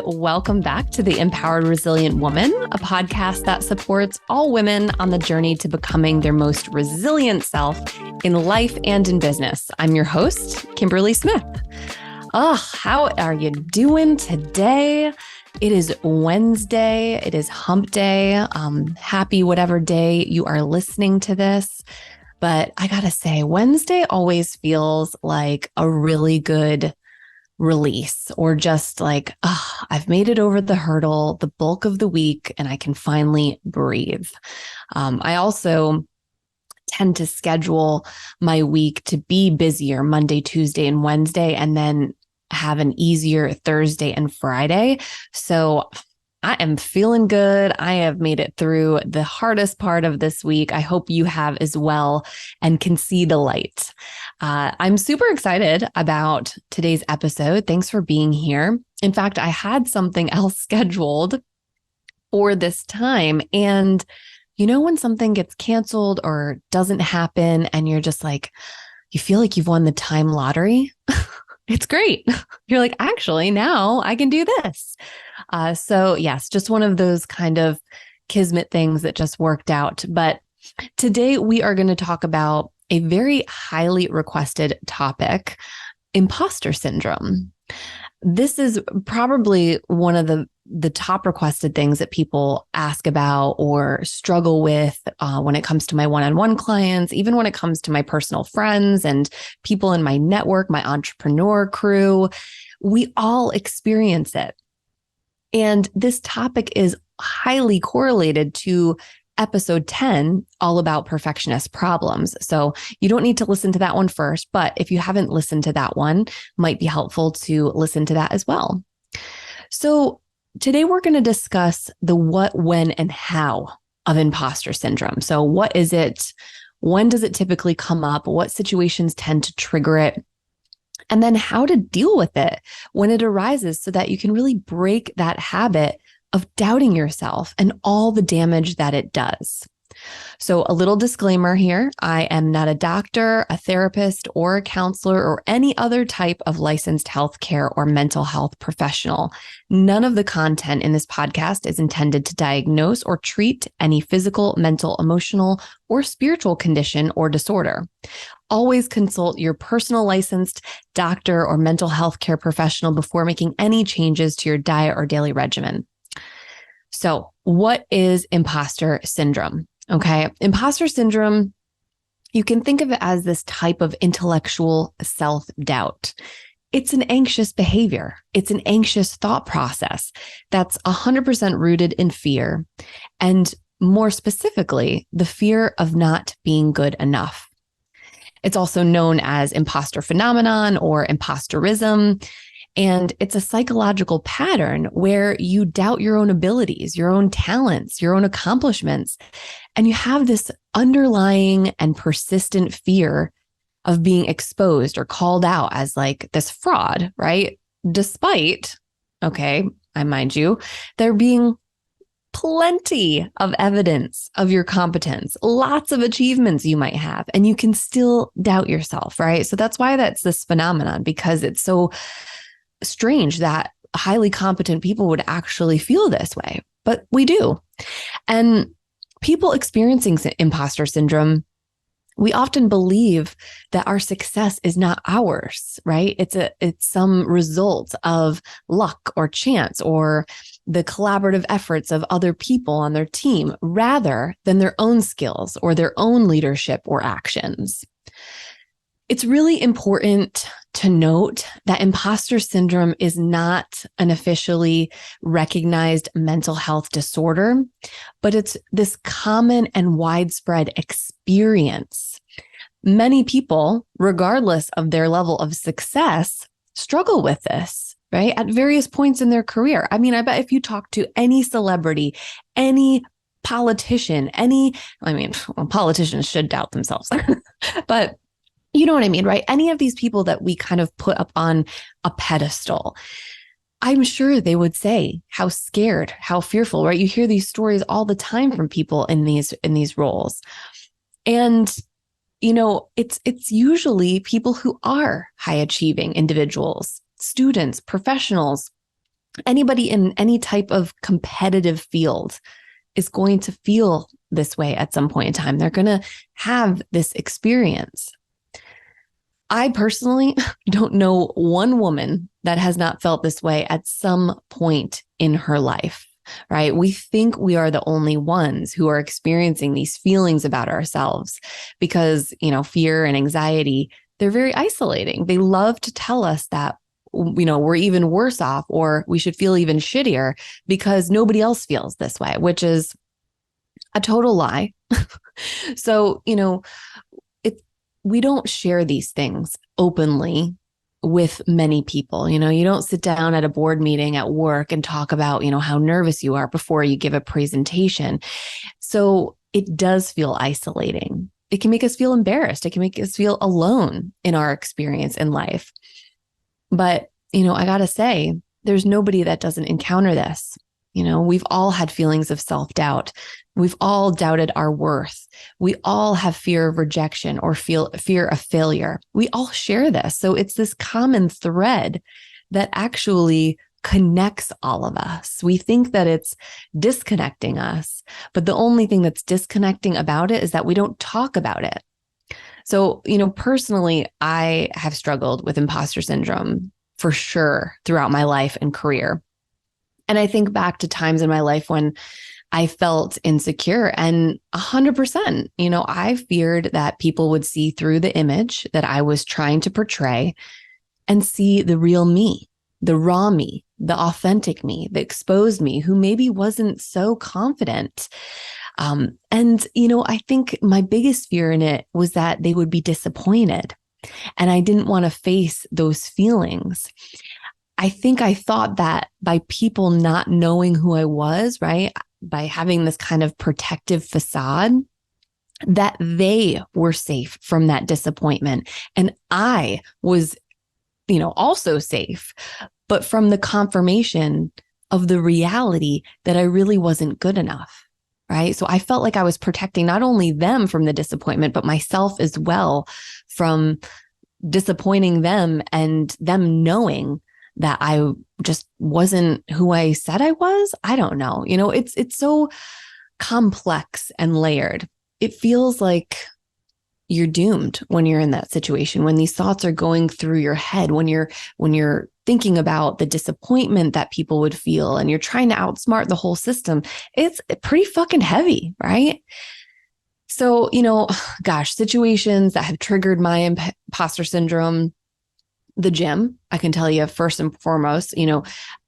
welcome back to The Empowered Resilient Woman, a podcast that supports all women on the journey to becoming their most resilient self in life and in business. I'm your host, Kimberly Smith. How are you doing today? It is Wednesday. It is hump day. Happy whatever day you are listening to this. But I gotta say, Wednesday always feels like a really good release, or just like, I've made it over the hurdle, the bulk of the week, and I can finally breathe. I also tend to schedule my week to be busier Monday, Tuesday, and Wednesday, and then have an easier Thursday and Friday. So I am feeling good. I have made it through the hardest part of this week. I hope you have as well and can see the light. I'm super excited about today's episode. Thanks for being here. In fact, I had something else scheduled for this time. And you know, when something gets canceled or doesn't happen and you're just like, you feel like you've won the time lottery? It's great. You're like, actually, now I can do this. So yes, just one of those kind of kismet things that just worked out. But today we are going to talk about a very highly requested topic, imposter syndrome. This is probably one of the top requested things that people ask about or struggle with when it comes to my one-on-one clients, even when it comes to my personal friends and people in my network, my entrepreneur crew. We all experience it. And this topic is highly correlated to episode 10, all about perfectionist problems. So you don't need to listen to that one first, but if you haven't listened to that one, might be helpful to listen to that as well. So today we're going to discuss the what, when, and how of imposter syndrome. So what is it? When does it typically come up? What situations tend to trigger it? And then how to deal with it when it arises so that you can really break that habit of doubting yourself and all the damage that it does. So a little disclaimer here, I am not a doctor, a therapist, or a counselor, or any other type of licensed healthcare or mental health professional. None of the content in this podcast is intended to diagnose or treat any physical, mental, emotional, or spiritual condition or disorder. Always consult your personal licensed doctor or mental health care professional before making any changes to your diet or daily regimen. So what is imposter syndrome? Okay. Imposter syndrome, you can think of it as this type of intellectual self-doubt. It's an anxious behavior. It's an anxious thought process that's 100% rooted in fear. And more specifically, the fear of not being good enough. It's also known as imposter phenomenon or impostorism. And it's a psychological pattern where you doubt your own abilities, your own talents, your own accomplishments. And you have this underlying and persistent fear of being exposed or called out as like this fraud, right? Despite, okay, I mind you, there being plenty of evidence of your competence, lots of achievements you might have, and you can still doubt yourself, right? So that's why that's this phenomenon, because it's so strange that highly competent people would actually feel this way, but we do. And people experiencing imposter syndrome, we often believe that our success is not ours, right? It's some result of luck or chance or the collaborative efforts of other people on their team rather than their own skills or their own leadership or actions. It's really important to note that imposter syndrome is not an officially recognized mental health disorder, but it's this common and widespread experience. Many people, regardless of their level of success, struggle with this, right? At various points in their career. I mean, I bet if you talk to any celebrity, any politician, politicians should doubt themselves, but you know what I mean, right? Any of these people that we kind of put up on a pedestal, I'm sure they would say how scared, how fearful, right? You hear these stories all the time from people in these roles. And, you know, it's usually people who are high achieving individuals, students, professionals, Anybody in any type of competitive field is going to feel this way at some point in time. They're going to have this experience. I personally don't know one woman that has not felt this way at some point in her life, right? We think we are the only ones who are experiencing these feelings about ourselves because, fear and anxiety, they're very isolating. They love to tell us that, we're even worse off or we should feel even shittier because nobody else feels this way, which is a total lie. So, we don't share these things openly with many people. You don't sit down at a board meeting at work and talk about, how nervous you are before you give a presentation. So it does feel isolating. It can make us feel embarrassed. It can make us feel alone in our experience in life. But, I got to say, there's nobody that doesn't encounter this. We've all had feelings of self-doubt. We've all doubted our worth. We all have fear of rejection or fear of failure. We all share this. So it's this common thread that actually connects all of us. We think that it's disconnecting us, but the only thing that's disconnecting about it is that we don't talk about it. So, personally, I have struggled with imposter syndrome for sure throughout my life and career. And I think back to times in my life when I felt insecure and 100%, I feared that people would see through the image that I was trying to portray and see the real me, the raw me, the authentic me, the exposed me who maybe wasn't so confident. I think my biggest fear in it was that they would be disappointed. And I didn't want to face those feelings. I think I thought that by people not knowing who I was, right, by having this kind of protective facade, that they were safe from that disappointment. And I was, also safe, but from the confirmation of the reality that I really wasn't good enough, right? So I felt like I was protecting not only them from the disappointment, but myself as well from disappointing them and them knowing that I just wasn't who I said I was. I don't know. It's so complex and layered. It feels like you're doomed when you're in that situation, when these thoughts are going through your head, when you're thinking about the disappointment that people would feel and you're trying to outsmart the whole system. It's pretty fucking heavy, right? So, situations that have triggered my imposter syndrome. The gym, I can tell you first and foremost,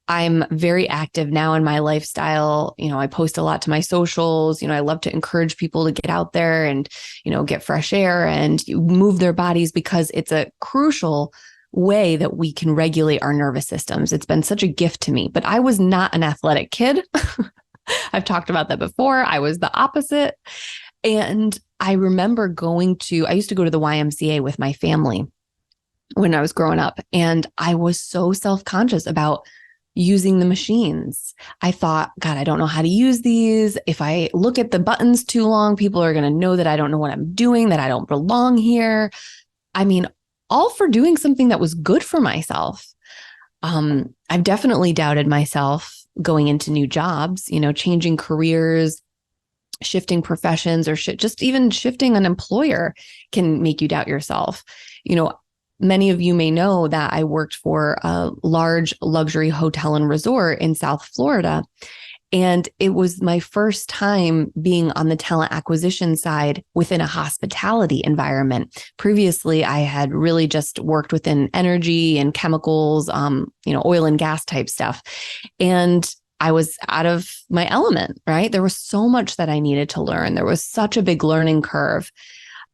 I'm very active now in my lifestyle. I post a lot to my socials. I love to encourage people to get out there and, get fresh air and move their bodies because it's a crucial way that we can regulate our nervous systems. It's been such a gift to me, but I was not an athletic kid. I've talked about that before. I was the opposite. And I remember I used to go to the YMCA with my family when I was growing up. And I was so self-conscious about using the machines. I thought, God, I don't know how to use these. If I look at the buttons too long, people are going to know that I don't know what I'm doing, that I don't belong here. I mean, all for doing something that was good for myself. I've definitely doubted myself going into new jobs, changing careers, shifting professions, or just even shifting an employer can make you doubt yourself. Many of you may know that I worked for a large luxury hotel and resort in South Florida. And it was my first time being on the talent acquisition side within a hospitality environment. Previously, I had really just worked within energy and chemicals, oil and gas type stuff. And I was out of my element, right? There was so much that I needed to learn. There was such a big learning curve.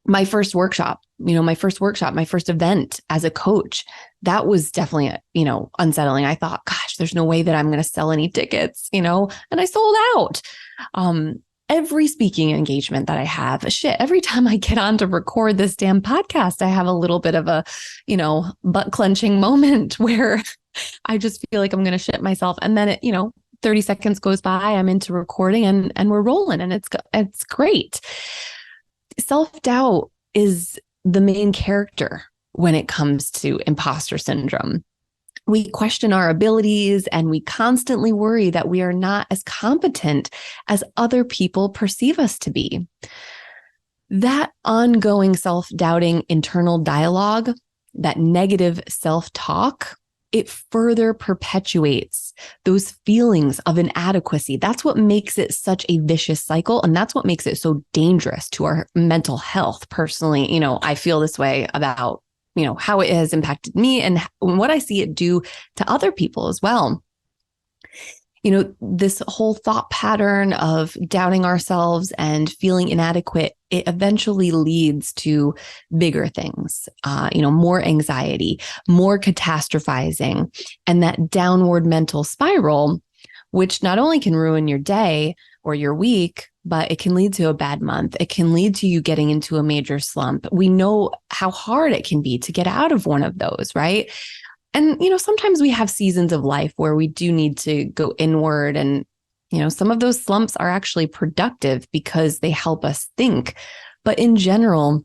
My first workshop, my first event as a coach, that was definitely, unsettling. I thought, gosh, there's no way that I'm going to sell any tickets, and I sold out. Every speaking engagement that I have, every time I get on to record this damn podcast, I have a little bit of a, butt clenching moment where I just feel like I'm going to shit myself. And then 30 seconds goes by, I'm into recording and we're rolling and it's great. Self-doubt is the main character when it comes to imposter syndrome. We question our abilities and we constantly worry that we are not as competent as other people perceive us to be. That ongoing self-doubting internal dialogue, that negative self-talk, it further perpetuates those feelings of inadequacy. That's what makes it such a vicious cycle. And that's what makes it so dangerous to our mental health. Personally, I feel this way about, how it has impacted me and what I see it do to other people as well. This whole thought pattern of doubting ourselves and feeling inadequate, it eventually leads to bigger things, more anxiety, more catastrophizing, and that downward mental spiral, which not only can ruin your day or your week, but it can lead to a bad month. It can lead to you getting into a major slump. We know how hard it can be to get out of one of those, right? And, sometimes we have seasons of life where we do need to go inward. And, some of those slumps are actually productive because they help us think. But in general,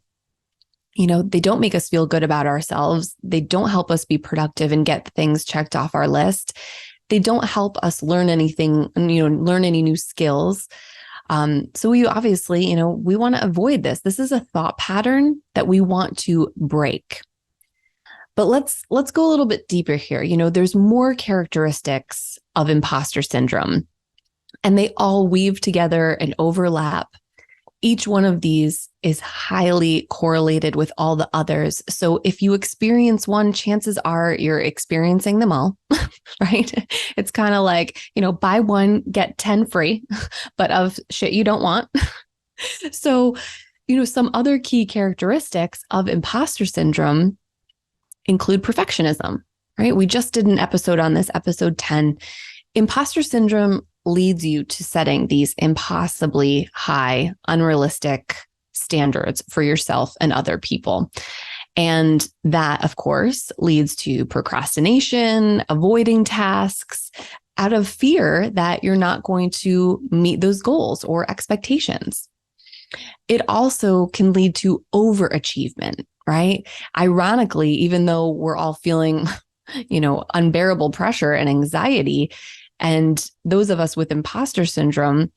they don't make us feel good about ourselves. They don't help us be productive and get things checked off our list. They don't help us learn anything, learn any new skills. So we obviously, we want to avoid this. This is a thought pattern that we want to break. But let's go a little bit deeper here. There's more characteristics of imposter syndrome, and they all weave together and overlap. Each one of these is highly correlated with all the others. So if you experience one, chances are you're experiencing them all, right? It's kind of like, buy one, get 10 free, but of shit you don't want. So, some other key characteristics of imposter syndrome include perfectionism, right? We just did an episode on this, episode 10. Imposter syndrome leads you to setting these impossibly high, unrealistic standards for yourself and other people. And that, of course, leads to procrastination, avoiding tasks out of fear that you're not going to meet those goals or expectations. It also can lead to overachievement, right? Ironically, even though we're all feeling, unbearable pressure and anxiety, and those of us with imposter syndrome,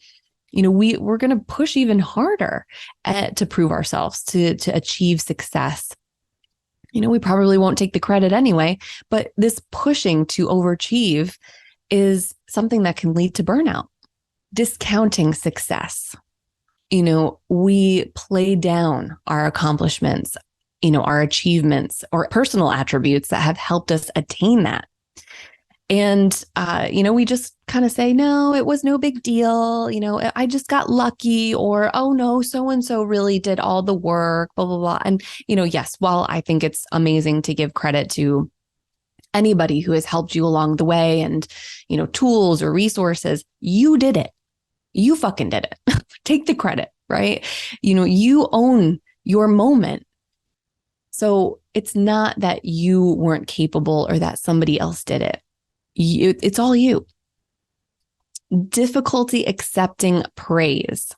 we're going to push even harder to prove ourselves, to achieve success. We probably won't take the credit anyway, but this pushing to overachieve is something that can lead to burnout. Discounting success. We play down our accomplishments, our achievements or personal attributes that have helped us attain that. And, we just kind of say, no, it was no big deal. I just got lucky, or, oh no, so-and-so really did all the work, blah, blah, blah. And, yes, while I think it's amazing to give credit to anybody who has helped you along the way and, tools or resources, you did it. You fucking did it. Take the credit, right? You own your moment. So it's not that you weren't capable or that somebody else did it. It's all you. Difficulty accepting praise.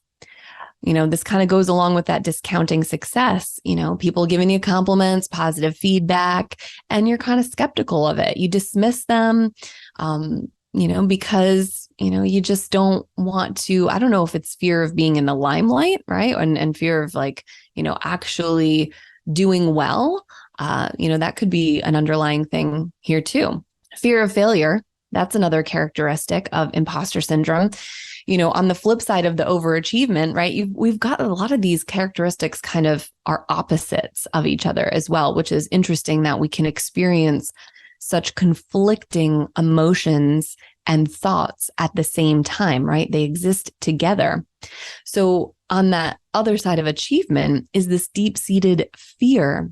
This kind of goes along with that discounting success, people giving you compliments, positive feedback, and you're kind of skeptical of it. You dismiss them, because, you just don't want to, I don't know if it's fear of being in the limelight, right? And fear of actually doing well. That could be an underlying thing here too. Fear of failure. That's another characteristic of imposter syndrome. On the flip side of the overachievement, right? We've got a lot of these characteristics kind of are opposites of each other as well, which is interesting that we can experience such conflicting emotions and thoughts at the same time, right? They exist together. So on that other side of achievement is this deep-seated fear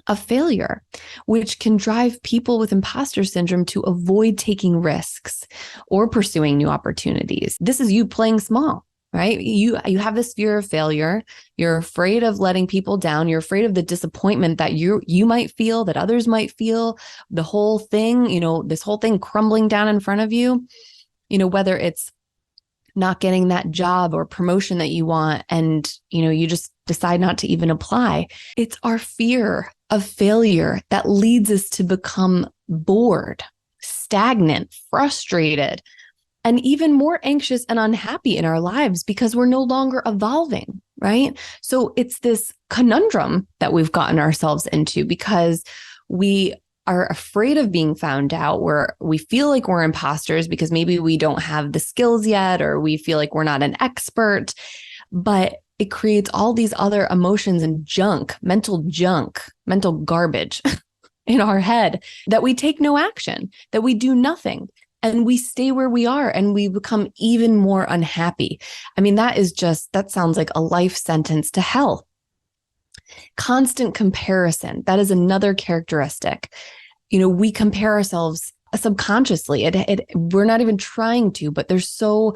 of failure, which can drive people with imposter syndrome to avoid taking risks or pursuing new opportunities. This is you playing small, right? You have this fear of failure. You're afraid of letting people down. You're afraid of the disappointment that you might feel, that others might feel, the whole thing, this whole thing crumbling down in front of you, whether it's not getting that job or promotion that you want, and, you just decide not to even apply. It's our fear of failure that leads us to become bored, stagnant, frustrated, and even more anxious and unhappy in our lives because we're no longer evolving, right? So it's this conundrum that we've gotten ourselves into because we are afraid of being found out, where we feel like we're imposters because maybe we don't have the skills yet, or we feel like we're not an expert, but it creates all these other emotions and mental garbage in our head that we take no action, that we do nothing. And we stay where we are and we become even more unhappy. I mean, that sounds like a life sentence to hell. Constant comparison. That is another characteristic. We compare ourselves subconsciously. We're not even trying to, but there's so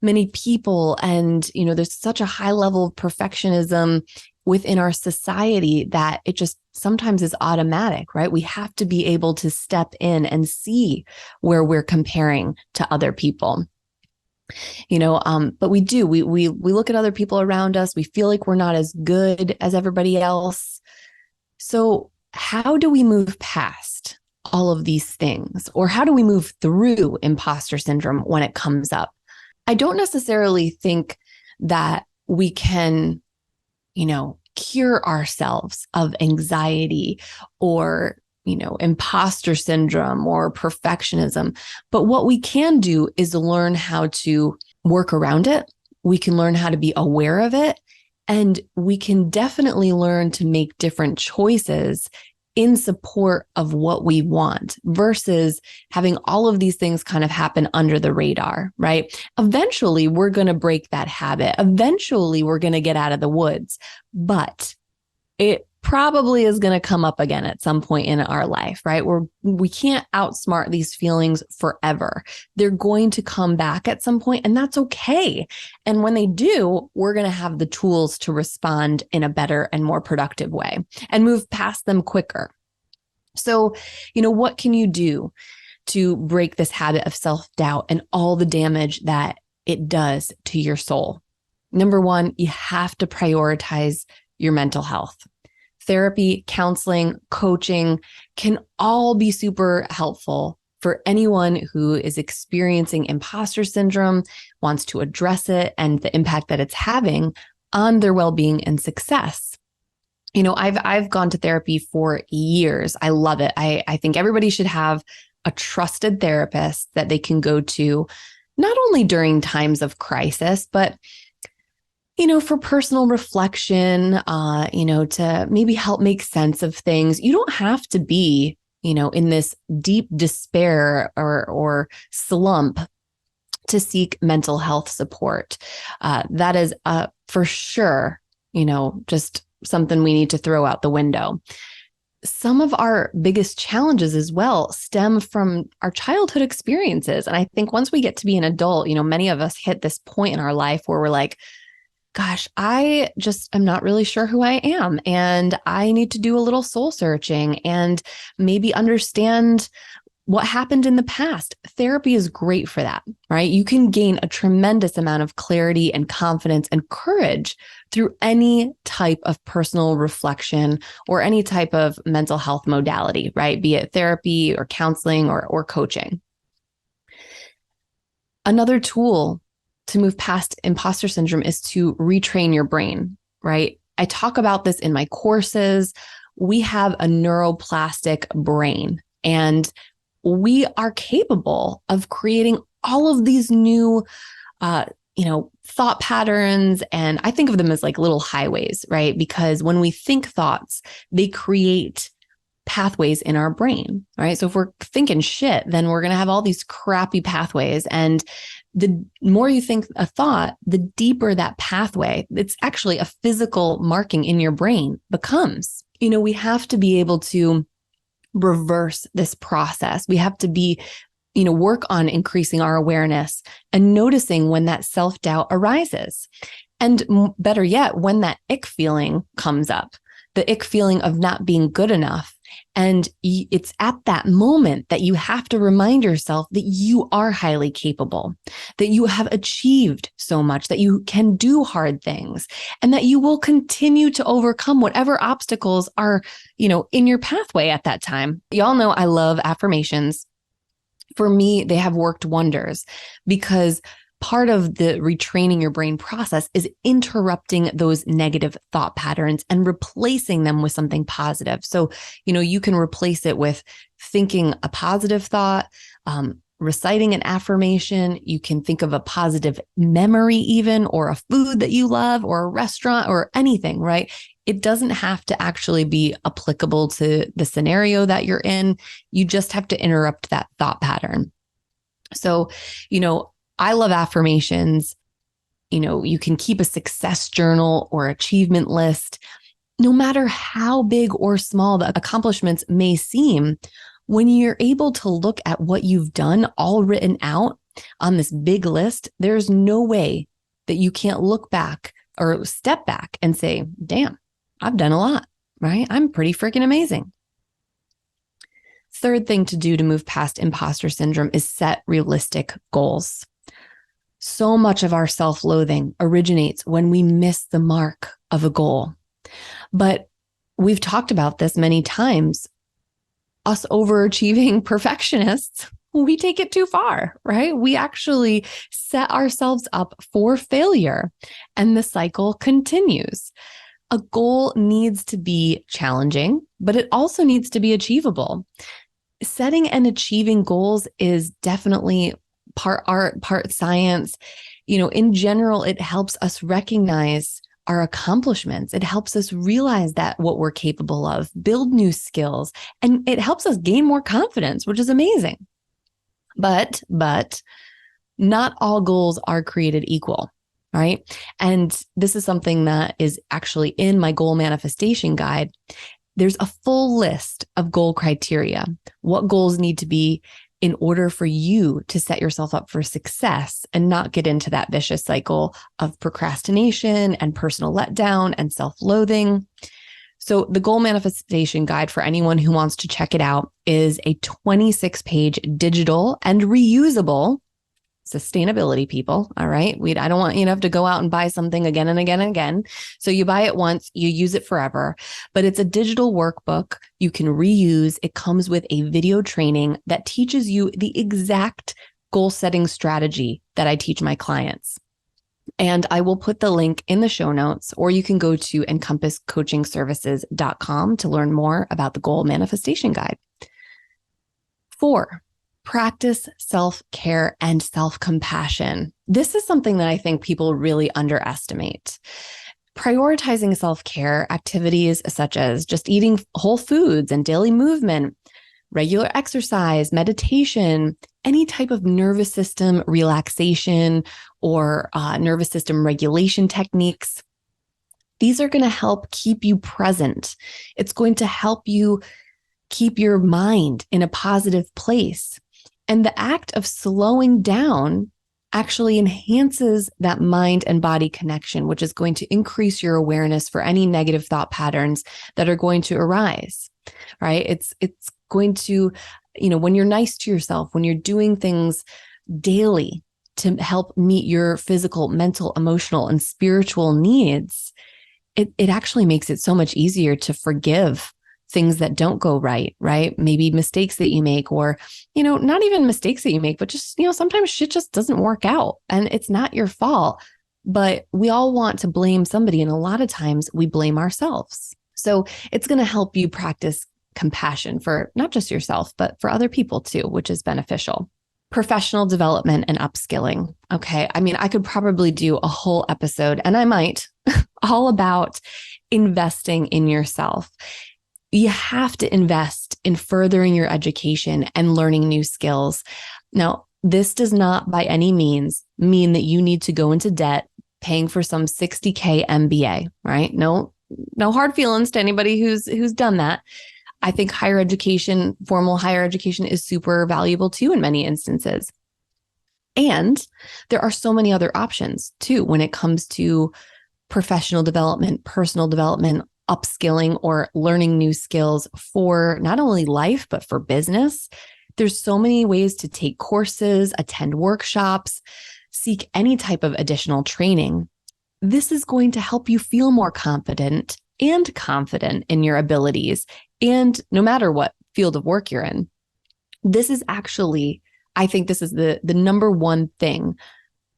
many people and, there's such a high level of perfectionism within our society that it just sometimes is automatic, right? We have to be able to step in and see where we're comparing to other people. But we do, we look at other people around us. We feel like we're not as good as everybody else. So how do we move past all of these things? Or how do we move through imposter syndrome when it comes up? I don't necessarily think that we can, cure ourselves of anxiety or, imposter syndrome or perfectionism. But what we can do is learn how to work around it. We can learn how to be aware of it. And we can definitely learn to make different choices in support of what we want versus having all of these things kind of happen under the radar, right? Eventually, we're going to break that habit. Eventually, we're going to get out of the woods, but it probably is going to come up again at some point in our life, right? We can't outsmart these feelings forever. They're going to come back at some point, and that's okay. And when they do, we're going to have the tools to respond in a better and more productive way and move past them quicker. So, what can you do to break this habit of self-doubt and all the damage that it does to your soul? Number one, you have to prioritize your mental health. Therapy, counseling, coaching can all be super helpful for anyone who is experiencing imposter syndrome, wants to address it, and the impact that it's having on their well-being and success. I've gone to therapy for years. I love it. I think everybody should have a trusted therapist that they can go to, not only during times of crisis, but for personal reflection, to maybe help make sense of things. You don't have to be, in this deep despair or slump to seek mental health support. That is for sure, just something we need to throw out the window. Some of our biggest challenges as well stem from our childhood experiences. And I think once we get to be an adult, many of us hit this point in our life where we're like, gosh, I just am not really sure who I am. And I need to do a little soul searching and maybe understand what happened in the past. Therapy is great for that, right? You can gain a tremendous amount of clarity and confidence and courage through any type of personal reflection or any type of mental health modality, right? Be it therapy or counseling or coaching. Another tool to move past imposter syndrome is to retrain your brain, right? I talk about this in my courses. We have a neuroplastic brain, and we are capable of creating all of these new, thought patterns. And I think of them as like little highways, right? Because when we think thoughts, they create pathways in our brain, right? So if we're thinking shit, then we're going to have all these crappy pathways. And the more you think a thought, the deeper that pathway, it's actually a physical marking in your brain becomes. We have to be able to reverse this process. We have to be, work on increasing our awareness and noticing when that self-doubt arises. And better yet, when that ick feeling comes up, the ick feeling of not being good enough, And it's at that moment that you have to remind yourself that you are highly capable, that you have achieved so much, that you can do hard things, and that you will continue to overcome whatever obstacles are, in your pathway at that time. Y'all know I love affirmations. For me, they have worked wonders because part of the retraining your brain process is interrupting those negative thought patterns and replacing them with something positive. So, you can replace it with thinking a positive thought, reciting an affirmation. You can think of a positive memory even, or a food that you love, or a restaurant, or anything, right? It doesn't have to actually be applicable to the scenario that you're in. You just have to interrupt that thought pattern. So, I love affirmations. You can keep a success journal or achievement list. No matter how big or small the accomplishments may seem, when you're able to look at what you've done all written out on this big list, there's no way that you can't look back or step back and say, damn, I've done a lot, right? I'm pretty freaking amazing. Third thing to do to move past imposter syndrome is set realistic goals. So much of our self-loathing originates when we miss the mark of a goal. But we've talked about this many times. Us overachieving perfectionists, we take it too far, right? We actually set ourselves up for failure, and the cycle continues. A goal needs to be challenging, but it also needs to be achievable. Setting and achieving goals is definitely part art, part science. In general, it helps us recognize our accomplishments. It helps us realize that what we're capable of, build new skills, and it helps us gain more confidence, which is amazing. But not all goals are created equal, right? And this is something that is actually in my goal manifestation guide. There's a full list of goal criteria, what goals need to be in order for you to set yourself up for success and not get into that vicious cycle of procrastination and personal letdown and self-loathing. So the goal manifestation guide, for anyone who wants to check it out, is a 26-page digital and reusable sustainability, people. All right. I don't want you to have to go out and buy something again and again and again. So you buy it once, you use it forever, but it's a digital workbook you can reuse. It comes with a video training that teaches you the exact goal setting strategy that I teach my clients. And I will put the link in the show notes, or you can go to encompasscoachingservices.com to learn more about the goal manifestation guide. 4, practice self-care and self-compassion. This is something that I think people really underestimate. Prioritizing self-care activities such as just eating whole foods and daily movement, regular exercise, meditation, any type of nervous system relaxation or nervous system regulation techniques. These are going to help keep you present. It's going to help you keep your mind in a positive place. And the act of slowing down actually enhances that mind and body connection, which is going to increase your awareness for any negative thought patterns that are going to arise, right? It's going to, when you're nice to yourself, when you're doing things daily to help meet your physical, mental, emotional, and spiritual needs, it actually makes it so much easier to forgive things that don't go right? Maybe mistakes that you make, or, not even mistakes that you make, but just, sometimes shit just doesn't work out and it's not your fault, but we all want to blame somebody. And a lot of times we blame ourselves. So it's going to help you practice compassion for not just yourself, but for other people too, which is beneficial. Professional development and upskilling. Okay. I could probably do a whole episode, and I might, all about investing in yourself. You have to invest in furthering your education and learning new skills. Now, this does not by any means mean that you need to go into debt paying for some $60K MBA, right? No hard feelings to anybody who's done that. I think higher education, formal higher education, is super valuable too in many instances. And there are so many other options too when it comes to professional development, personal development, upskilling or learning new skills for not only life, but for business. There's so many ways to take courses, attend workshops, seek any type of additional training. This is going to help you feel more confident and confident in your abilities. And no matter what field of work you're in, this is actually, I think this is the number one thing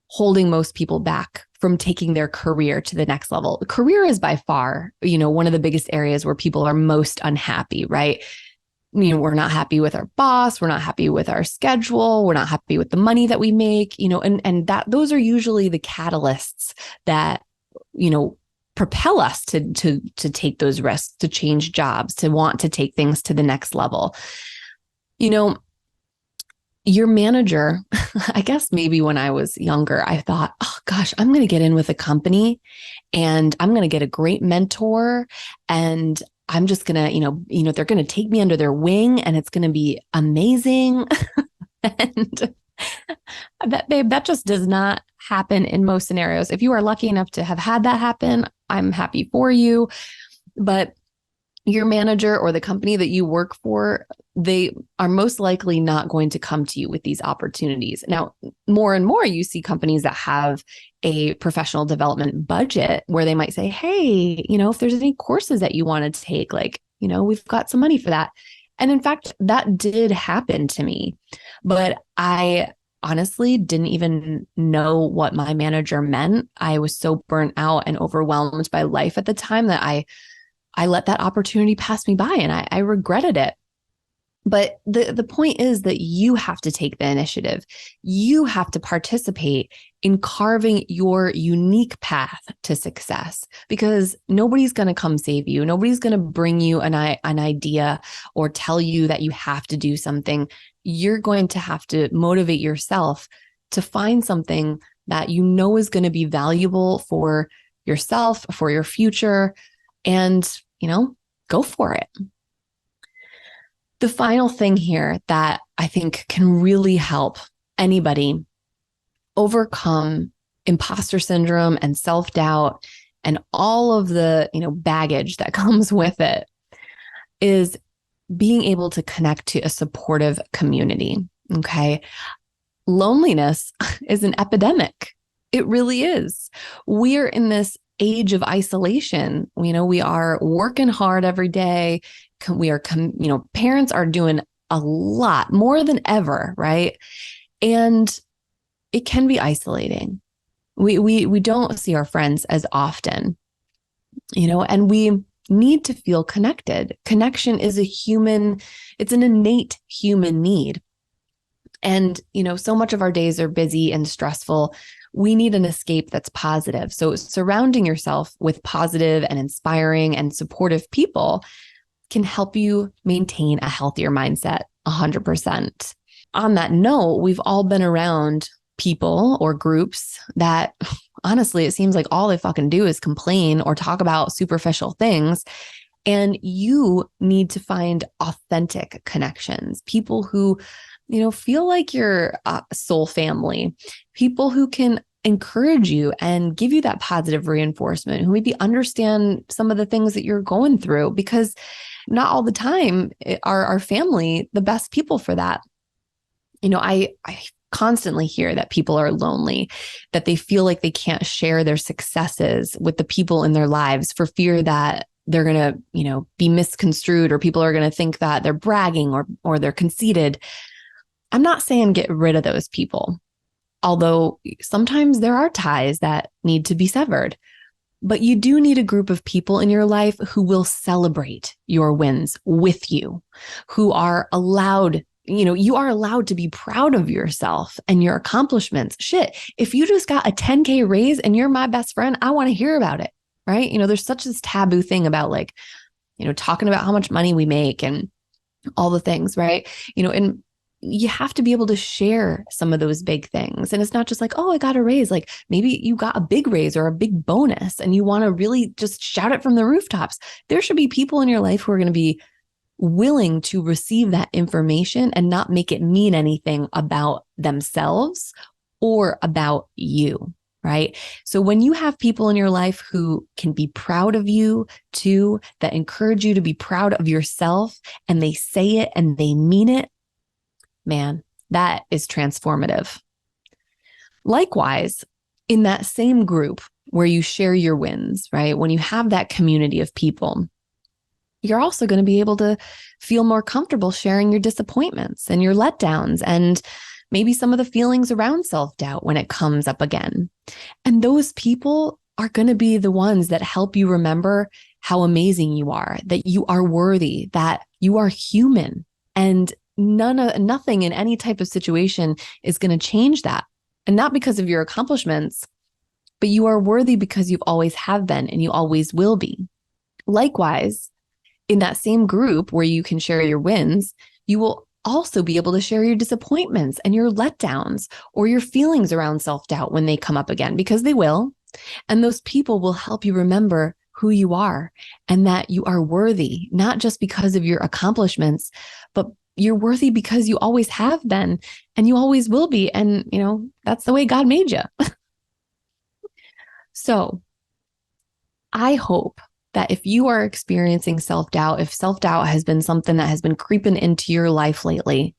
holding most people back from taking their career to the next level. Career is by far, one of the biggest areas where people are most unhappy, right? We're not happy with our boss. We're not happy with our schedule. We're not happy with the money that we make, and that those are usually the catalysts that, propel us to take those risks, to change jobs, to want to take things to the next level. Your manager, I guess maybe when I was younger, I thought, oh gosh, I'm going to get in with a company and I'm going to get a great mentor, and I'm just going to, they're going to take me under their wing and it's going to be amazing. And babe, that just does not happen in most scenarios. If you are lucky enough to have had that happen, I'm happy for you. But your manager or the company that you work for, they are most likely not going to come to you with these opportunities. Now, more and more, you see companies that have a professional development budget where they might say, hey, if there's any courses that you want to take, we've got some money for that. And in fact, that did happen to me, but I honestly didn't even know what my manager meant. I was so burnt out and overwhelmed by life at the time that I let that opportunity pass me by, and I regretted it. But the point is that you have to take the initiative. You have to participate in carving your unique path to success, because nobody's going to come save you. Nobody's going to bring you an idea or tell you that you have to do something. You're going to have to motivate yourself to find something that is going to be valuable for yourself, for your future, and go for it. The final thing here that I think can really help anybody overcome imposter syndrome and self-doubt and all of the, baggage that comes with it is being able to connect to a supportive community. Okay. Loneliness is an epidemic. It really is. We're in this age of isolation. We are working hard every day. Parents are doing a lot more than ever, right? And it can be isolating. We don't see our friends as often, and we need to feel connected. Connection is it's an innate human need. And, so much of our days are busy and stressful. We need an escape that's positive. So surrounding yourself with positive and inspiring and supportive people can help you maintain a healthier mindset 100%. On that note, we've all been around people or groups that honestly, it seems like all they fucking do is complain or talk about superficial things. And you need to find authentic connections, people who feel like your soul family, people who can encourage you and give you that positive reinforcement, who maybe understand some of the things that you're going through, because not all the time are our family the best people for that. I constantly hear that people are lonely, that they feel like they can't share their successes with the people in their lives for fear that they're going to, be misconstrued, or people are going to think that they're bragging or they're conceited. I'm not saying get rid of those people, although sometimes there are ties that need to be severed. But you do need a group of people in your life who will celebrate your wins with you, who are allowed, you are allowed to be proud of yourself and your accomplishments. Shit, if you just got a 10K raise and you're my best friend, I want to hear about it, right? There's such this taboo thing about talking about how much money we make and all the things, right? And you have to be able to share some of those big things. And it's not just like, oh, I got a raise. Like maybe you got a big raise or a big bonus and you want to really just shout it from the rooftops. There should be people in your life who are going to be willing to receive that information and not make it mean anything about themselves or about you, right? So when you have people in your life who can be proud of you too, that encourage you to be proud of yourself, and they say it and they mean it, man, that is transformative. Likewise, in that same group where you share your wins, right? When you have that community of people, you're also going to be able to feel more comfortable sharing your disappointments and your letdowns and maybe some of the feelings around self-doubt when it comes up again. And those people are going to be the ones that help you remember how amazing you are, that you are worthy, that you are human, and nothing in any type of situation is going to change that. And not because of your accomplishments, but you are worthy because you always have been and you always will be. Likewise, in that same group where you can share your wins, you will also be able to share your disappointments and your letdowns or your feelings around self-doubt when they come up again, because they will. And those people will help you remember who you are and that you are worthy, not just because of your accomplishments, but you're worthy because you always have been and you always will be. And, that's the way God made you. So I hope that if you are experiencing self-doubt, if self-doubt has been something that has been creeping into your life lately,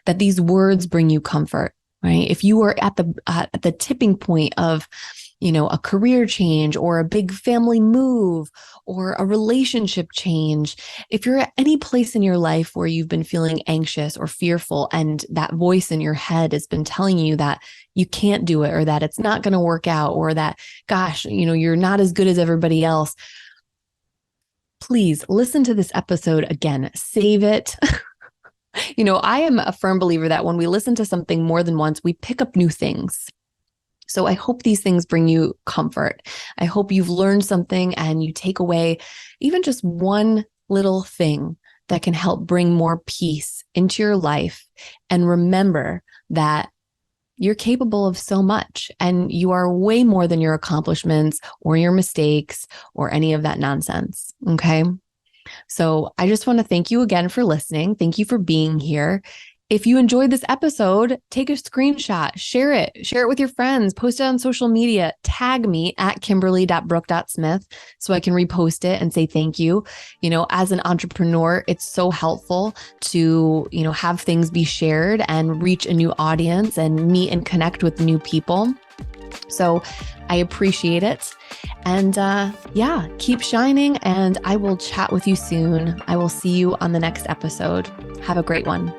that these words bring you comfort, right? If you are at the tipping point of, a career change or a big family move or a relationship change, if you're at any place in your life where you've been feeling anxious or fearful and that voice in your head has been telling you that you can't do it or that it's not going to work out or that, gosh, you're not as good as everybody else, please listen to this episode again, save it. I am a firm believer that when we listen to something more than once, we pick up new things. So I hope these things bring you comfort. I hope you've learned something and you take away even just one little thing that can help bring more peace into your life. And remember that you're capable of so much and you are way more than your accomplishments or your mistakes or any of that nonsense. Okay. So I just want to thank you again for listening. Thank you for being here. If you enjoyed this episode, take a screenshot, share it with your friends, post it on social media, tag me at kimberly.brook.smith so I can repost it and say thank you. As an entrepreneur, it's so helpful to, have things be shared and reach a new audience and meet and connect with new people. So I appreciate it. And keep shining. And I will chat with you soon. I will see you on the next episode. Have a great one.